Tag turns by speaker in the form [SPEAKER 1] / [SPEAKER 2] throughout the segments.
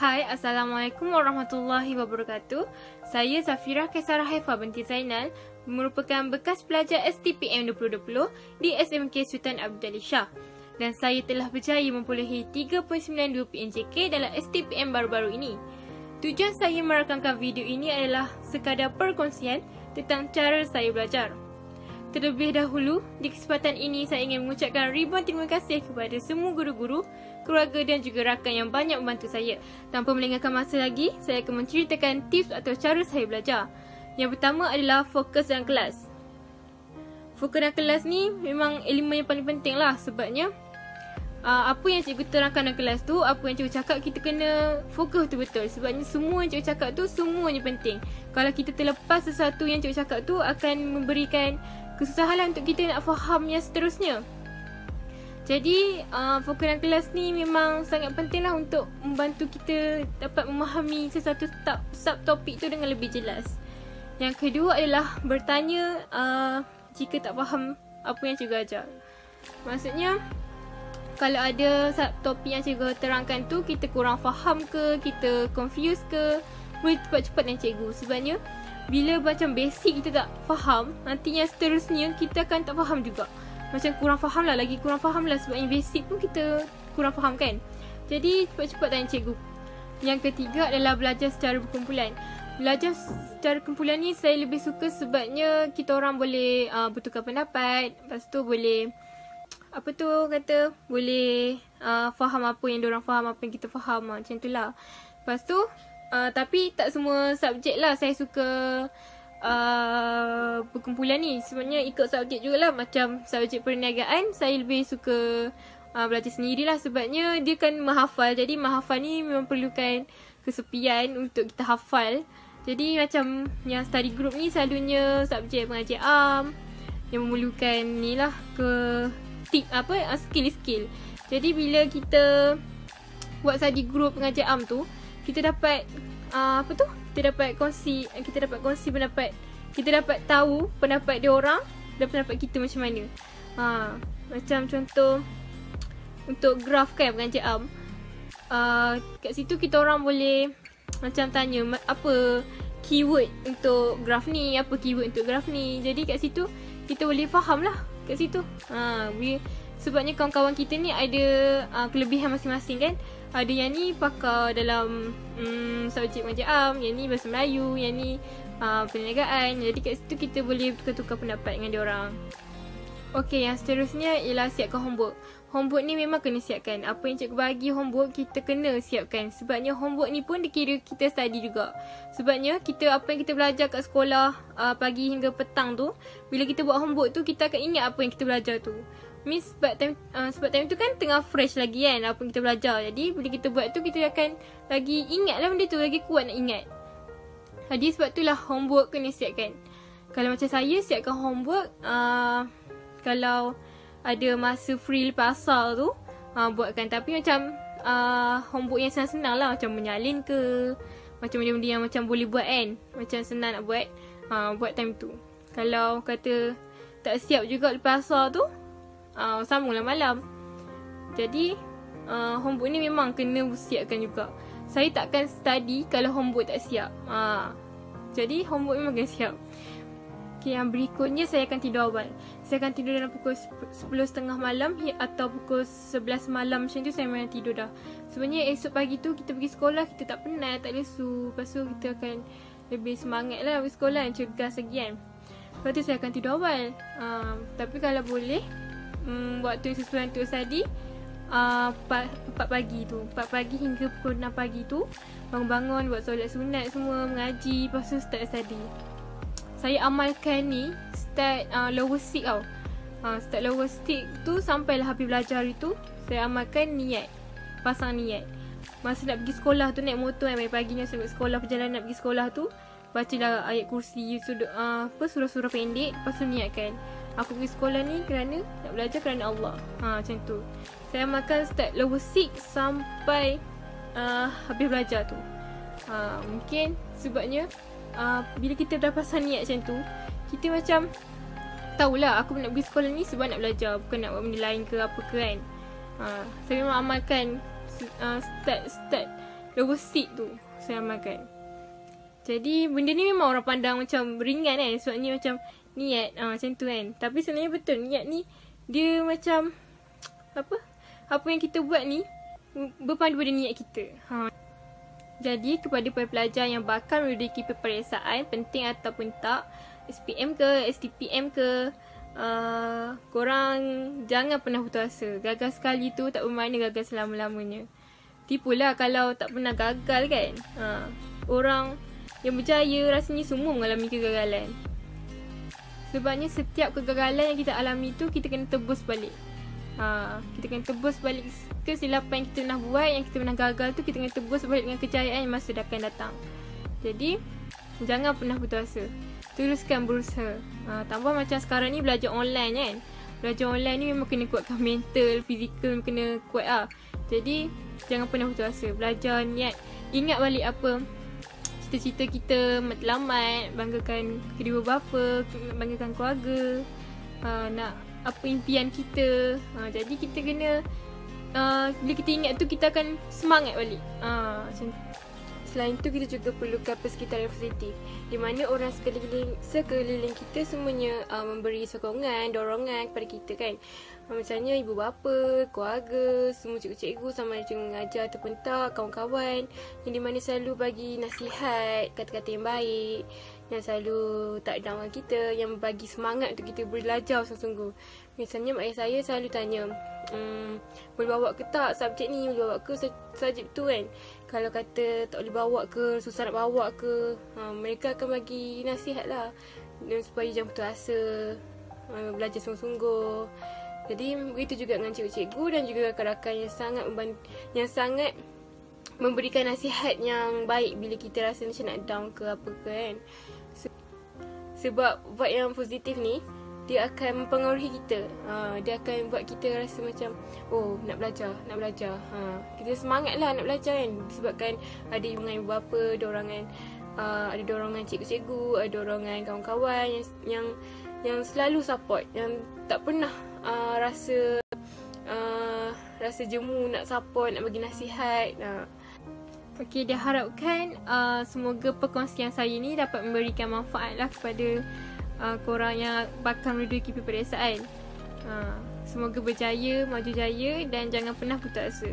[SPEAKER 1] Hai, Assalamualaikum warahmatullahi wabarakatuh. Saya Zafirah Kaisarah Haifa binti Zainal, merupakan bekas pelajar STPM 2020 di SMK Sultan Abdul Shah. Dan saya telah berjaya memperolehi 3.92 PNJK dalam STPM baru-baru ini. Tujuan saya merakamkan video ini adalah sekadar perkongsian tentang cara saya belajar. Terlebih dahulu, di kesempatan ini saya ingin mengucapkan ribuan terima kasih kepada semua guru-guru, keluarga dan juga rakan yang banyak membantu saya. Tanpa melengahkan masa lagi, saya akan menceritakan tips atau cara saya belajar. Yang pertama adalah fokus dalam kelas. Fokus dalam kelas ni memang elemen yang paling penting lah, sebabnya apa yang cikgu terangkan dalam kelas tu, apa yang cikgu cakap, kita kena fokus betul-betul. Sebabnya semua yang cikgu cakap tu semuanya penting. Kalau kita terlepas sesuatu yang cikgu cakap tu, akan memberikan kesusahan untuk kita nak faham yang seterusnya. Jadi fokus dalam kelas ni memang sangat penting lah untuk membantu kita dapat memahami sesuatu subtopik tu dengan lebih jelas. Yang kedua adalah bertanya jika tak faham apa yang cikgu ajar. Maksudnya, kalau ada subtopik yang cikgu terangkan tu, kita kurang faham ke, kita confused ke, boleh cepat-cepat dengan cikgu. Sebabnya, bila macam basic kita tak faham, nanti yang seterusnya kita akan tak faham juga. Macam kurang faham lah, lagi kurang faham lah, sebab yang basic pun kita kurang faham kan. Jadi cepat-cepat tanya cikgu. Yang ketiga adalah belajar secara berkumpulan. Belajar secara kumpulan ni saya lebih suka sebabnya kita orang boleh bertukar pendapat. Lepas tu boleh boleh faham apa yang diorang faham, apa yang kita faham, macam tu lah. Lepas tu tapi tak semua subjek lah saya suka berkumpulan ni. Sebenarnya ikut subjek jugalah. Macam subjek perniagaan, saya lebih suka belajar sendirilah, sebabnya dia kan menghafal. Jadi menghafal ni memang perlukan kesepian untuk kita hafal. Jadi macam yang study group ni selalunya subjek pengajian am yang memerlukan ni lah skill-skill. Jadi bila kita buat study group pengajian am tu, kita dapat kita dapat kongsi pendapat, kita dapat tahu pendapat dia orang dan pendapat kita macam mana. Macam contoh untuk graf kan, pengajian am, kat situ kita orang boleh macam tanya apa keyword untuk graf ni, apa keyword untuk graf ni. Jadi kat situ kita boleh faham lah kat situ. Sebabnya kawan-kawan kita ni ada kelebihan masing-masing kan. Ada yang ni pakar dalam subjek pengajian am, yang ni bahasa Melayu, yang ni perniagaan. Jadi kat situ kita boleh tukar-tukar pendapat dengan diorang. Okey, yang seterusnya ialah siapkan homework. Homework ni memang kena siapkan. Apa yang cikgu bagi homework, kita kena siapkan. Sebabnya homework ni pun dikira kita study juga. Sebabnya apa yang kita belajar kat sekolah pagi hingga petang tu, bila kita buat homework tu, kita akan ingat apa yang kita belajar tu. Sebab time tu kan tengah fresh lagi kan apa yang kita belajar. Jadi bila kita buat tu, kita akan lagi ingat lah benda tu, lagi kuat nak ingat. Jadi sebab itulah homework kena siapkan. Kalau macam saya siapkan homework, kalau ada masa free lepas asar tu, buatkan. Tapi macam homework yang senang-senang lah, macam menyalin ke, macam benda-benda yang macam boleh buat kan, macam senang nak buat, buat time tu. Kalau kata tak siap juga lepas asar tu, sambunglah malam. Jadi homework ni memang kena siapkan juga. Saya takkan study kalau homework tak siap. Jadi homework memang kena siap. Okay, yang berikutnya saya akan tidur awal. Saya akan tidur dalam pukul 10.30 malam atau pukul 11 malam. Macam tu saya memang tidur dah. Sebenarnya esok pagi tu kita pergi sekolah, kita tak penat, tak lesu. Lepas tu kita akan lebih semangat lah pergi sekolah, yang cergas lagi kan. Lepas tu saya akan tidur awal. Tapi kalau boleh, waktu yang sesuai untuk study 4 pagi hingga pukul 6 pagi tu, bangun-bangun, buat solat sunat semua, mengaji, lepas tu start study. Saya amalkan ni start lower stick tau. Start lower stick tu sampailah habis belajar hari tu, saya amalkan niat, pasang niat. Masa nak pergi sekolah tu, naik motor kan, pagi ni sampai sekolah, perjalanan nak pergi sekolah tu, bacalah ayat kursi, surah-surah pendek. Lepas tu niatkan, aku pergi sekolah ni kerana nak belajar kerana Allah. Macam tu. Saya makan start lower 6 sampai habis belajar tu. Mungkin sebabnya bila kita dah pasang niat macam tu, kita macam tahulah aku nak pergi sekolah ni sebab nak belajar, bukan nak buat benda lain ke apa ke kan. Saya memang amalkan start double seat tu saya amalkan. Jadi benda ni memang orang pandang macam ringan kan, sebabnya macam niat macam tu kan. Tapi sebenarnya betul, niat ni dia macam apa yang kita buat ni berpandu pada niat kita. Jadi kepada para pelajar yang bakal memiliki peperiksaan penting ataupun tak, SPM ke, STPM ke, korang jangan pernah putus asa. Gagal sekali tu tak bermakna gagal selama-lamanya. Tipulah kalau tak pernah gagal kan. Orang yang berjaya rasanya semua mengalami kegagalan. Sebabnya setiap kegagalan yang kita alami tu kita kena tebus balik. Kita kena tebus balik kesilapan yang kita pernah buat, yang kita pernah gagal tu kita kena tebus balik dengan kejayaan yang masa akan datang. Jadi jangan pernah putus asa. Teruskan berusaha. Tambah macam sekarang ni belajar online kan. Belajar online ni memang kena kuatkan mental, fizikal kena kuat . Jadi jangan pernah putus asa. Belajar, niat, ingat balik apa cita-cita kita, matlamat, banggakan kedua bapa, banggakan keluarga, nak apa impian kita. Jadi kita kena bila kita ingat tu kita akan semangat balik. Macam selain tu kita juga perlukan persekitaran yang positif, di mana orang sekeliling kita semuanya memberi sokongan, dorongan kepada kita kan. Misalnya ibu bapa, keluarga, semua cikgu-cikgu sama ada mengajar ataupun tak, kawan-kawan yang di mana selalu bagi nasihat, kata-kata yang baik, yang selalu tak down kita, yang bagi semangat untuk kita belajar sungguh-sungguh. Misalnya mak ayah saya selalu tanya, boleh bawa ke tak subjek ni, boleh bawa ke subjek tu kan. Kalau kata tak boleh bawa ke, susah nak bawa ke, mereka akan bagi nasihat lah, dan supaya jangan putus asa, belajar sungguh-sungguh. Jadi begitu juga dengan cikgu-cikgu dan juga rakan-rakan yang sangat memberikan nasihat yang baik bila kita rasa macam nak down ke apa ke kan. Sebab vibe yang positif ni dia akan mempengaruhi kita. Dia akan buat kita rasa macam nak belajar. Kita semangat lah nak belajar kan. Disebabkan ada dorongan ibu bapa, ada dorongan cikgu-cikgu, ada dorongan kawan-kawan yang selalu support, yang tak pernah rasa jemu nak support, nak bagi nasihat. Okey, dia harapkan semoga perkongsian saya ni dapat memberikan manfaat lah kepada korang yang bakal menduduki peperiksaan. Semoga berjaya, maju jaya dan jangan pernah putus asa.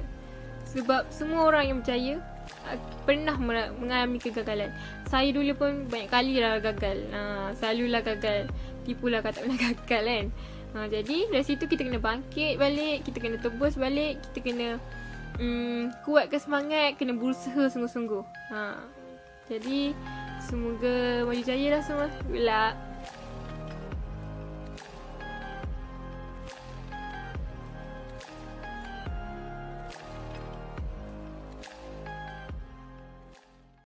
[SPEAKER 1] Sebab semua orang yang berjaya pernah mengalami kegagalan. Saya dulu pun banyak kali lah gagal. Selalulah gagal. Tipulah kata pernah gagal kan. Jadi dari situ kita kena bangkit balik, kita kena tebus balik, kita kena kuatkan semangat, kena berusaha sungguh-sungguh. Jadi semoga maju jaya lah semua. Good luck.